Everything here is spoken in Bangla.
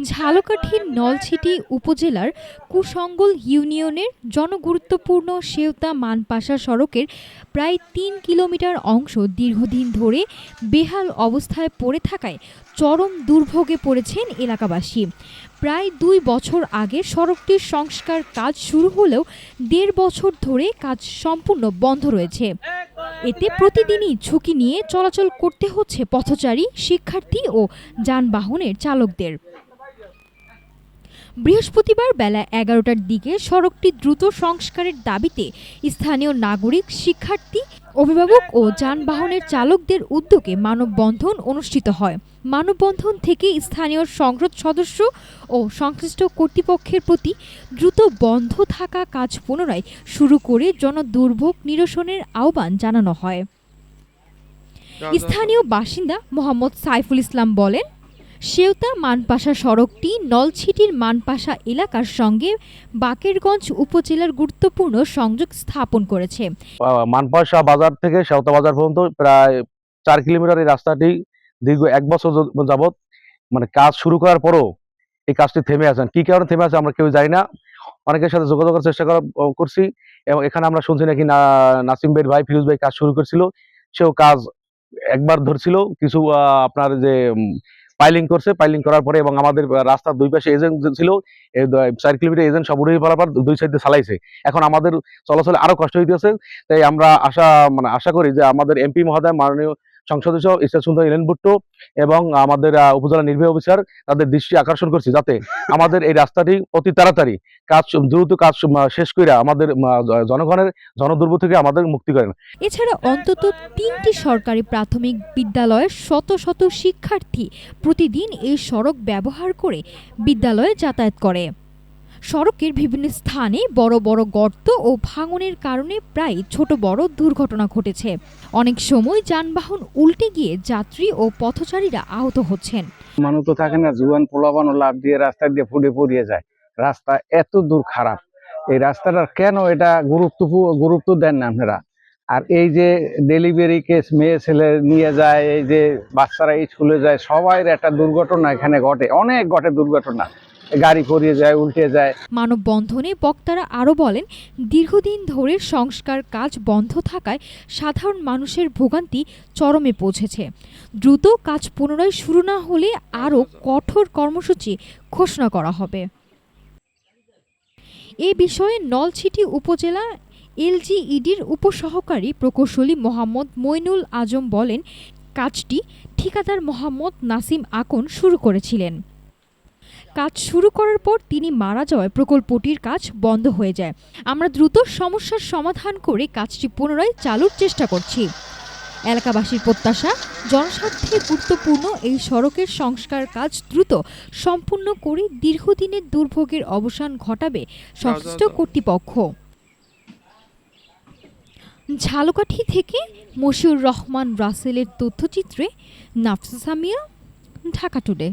ঝালকাঠির নলছিটি উপজেলার কুশঙ্গল ইউনিয়নের জনগুরুত্বপূর্ণ সেওতা মানপাশা সড়কের প্রায় ৩ কিলোমিটার অংশ দীর্ঘদিন ধরে বেহাল অবস্থায় পড়ে থাকায় চরম দুর্ভোগে পড়েছেন এলাকাবাসী। প্রায় ২ বছর আগে সড়কটির সংস্কার কাজ শুরু হলেও ১.৫ বছর ধরে কাজ সম্পূর্ণ বন্ধ রয়েছে। এতে প্রতিদিনই ঝুঁকি নিয়ে চলাচল করতে হচ্ছে পথচারী, শিক্ষার্থী ও যানবাহনের চালকদের। বৃহস্পতিবার বেলা ১১টার দিকে সড়কটি দ্রুত সংস্কারের দাবিতে স্থানীয় নাগরিক, শিক্ষার্থী, অভিভাবক ও যানবাহনের চালকদের উদ্যোগে মানববন্ধন অনুষ্ঠিত হয়। মানববন্ধন থেকে স্থানীয় সংসদ সদস্য ও সংশ্লিষ্ট কর্তৃপক্ষের প্রতি দ্রুত বন্ধ থাকা কাজ পুনরায় শুরু করে জনদুর্ভোগ নিরসনের আহ্বান জানানো হয়। স্থানীয় বাসিন্দা মোহাম্মদ সাইফুল ইসলাম বলেন, সেওতা মানপাশা সড়কটি নলছিটির মানপাশা এলাকার সঙ্গে বাকেরগঞ্জ উপজেলার গুরুত্বপূর্ণ সংযোগ স্থাপন করেছে। মানপাশা বাজার থেকে সেওতা বাজার পর্যন্ত প্রায় ৪ কিলোমিটার এই রাস্তাটি দীর্ঘ ১ বছর যাবত কাজ শুরু করার পরও এই কাজটি থেমে আছে। কি কারণে থেমে আছে আমরা কেউ জানি না। অনেকের সাথে যোগাযোগের চেষ্টা করছি এবং এখানে আমরা শুনছি নাকি নাসিম ভাই, ফিরোজ ভাই কাজ শুরু করেছিল, সেও কাজ একবার ধরছিল, কিছু আপনার যে পাইলিং করছে, পাইলিং করার পরে এবং আমাদের রাস্তার দুই পাশে এজেন্ট ছিল, ৪ কিলোমিটার এজেন্ট সব উড়িয়ে ফেলার পর দুই সাইডে চালাইছে। এখন আমাদের চলাচলে আরো কষ্ট হইতেছে। তাই আমরা আশা করি যে আমাদের এমপি মহোদয়, মাননীয় সংসদ সদস্য ইসরাত সুন্দর ইলেন ভুট্টো এবং আমাদের উপজেলা নির্বাহী অফিসার তাদের দৃষ্টি আকর্ষণ করছি যাতে আমাদের এই রাস্তাটি অতি তাড়াতাড়ি দ্রুত কাজ শেষ করে আমাদের জনগণের জনদুর্ভোগ থেকে আমাদের মুক্তি করেন। এছাড়া অন্তত ৩টি সরকারি প্রাথমিক বিদ্যালয়ের শত শত শিক্ষার্থী প্রতিদিন এই সড়ক ব্যবহার করে বিদ্যালয়ে যাতায়াত করে। সড়কের বিভিন্ন স্থানে বড় বড় গর্ত ও ভাঙনের কারণে প্রায় ছোট বড় দুর্ঘটনা ঘটেছে। অনেক সময় যানবাহন উল্টে গিয়ে যাত্রী ও পথচারীরা আহত হচ্ছেন। মানুষ তো থাকে না, জুয়ান পোলাপানো লাভ দিয়ে রাস্তা দিয়ে ফুটে পড়িয়ে যায়। রাস্তা এত দূর খারাপ, এই রাস্তাটার কেন এটা গুরুত্ব দেন না আপনারা? আর এই যে ডেলিভারি কেস, মেয়ে ছেলে নিয়ে যায়, এই যে বাচ্চারা স্কুলে যায়, সবাই একটা দুর্ঘটনা এখানে ঘটে, অনেক ঘটে দুর্ঘটনা, গাড়ি পড়িয়ে যায়, উল্টে যায়। মানববন্ধনে বক্তারা আরও বলেন, দীর্ঘদিন ধরে সংস্কার কাজ বন্ধ থাকায় সাধারণ মানুষের ভোগান্তি চরমে পৌঁছেছে। দ্রুত কাজ পুনরায় শুরু না হলে আরও কঠোর কর্মসূচি ঘোষণা করা হবে। এ বিষয়ে নলছিটি উপজেলা এলজিইডির উপসহকারী প্রকৌশলী মোহাম্মদ মইনুল আজম বলেন, কাজটি ঠিকাদার মোহাম্মদ নাসিম আকন শুরু করেছিলেন। কাজ শুরু করার পর তিনি মারা যাওয়ায় প্রকল্পটির কাজ বন্ধ হয়ে যায়। আমরা দ্রুত সমস্যার সমাধান করে কাজটি পুনরায় চালুর চেষ্টা করছি। এলাকাবাসীর প্রত্যাশা, জনস্বার্থে গুরুত্বপূর্ণ এই সড়কের সংস্কার কাজ দ্রুত সম্পূর্ণ করে দীর্ঘদিনের দুর্ভোগের অবসান ঘটাবে সংশ্লিষ্ট কর্তৃপক্ষ। ঝালকাঠি থেকে মশিউর রহমান রাসেলের তথ্যচিত্রে নাফসা সামিয়া, ঢাকা টুডে।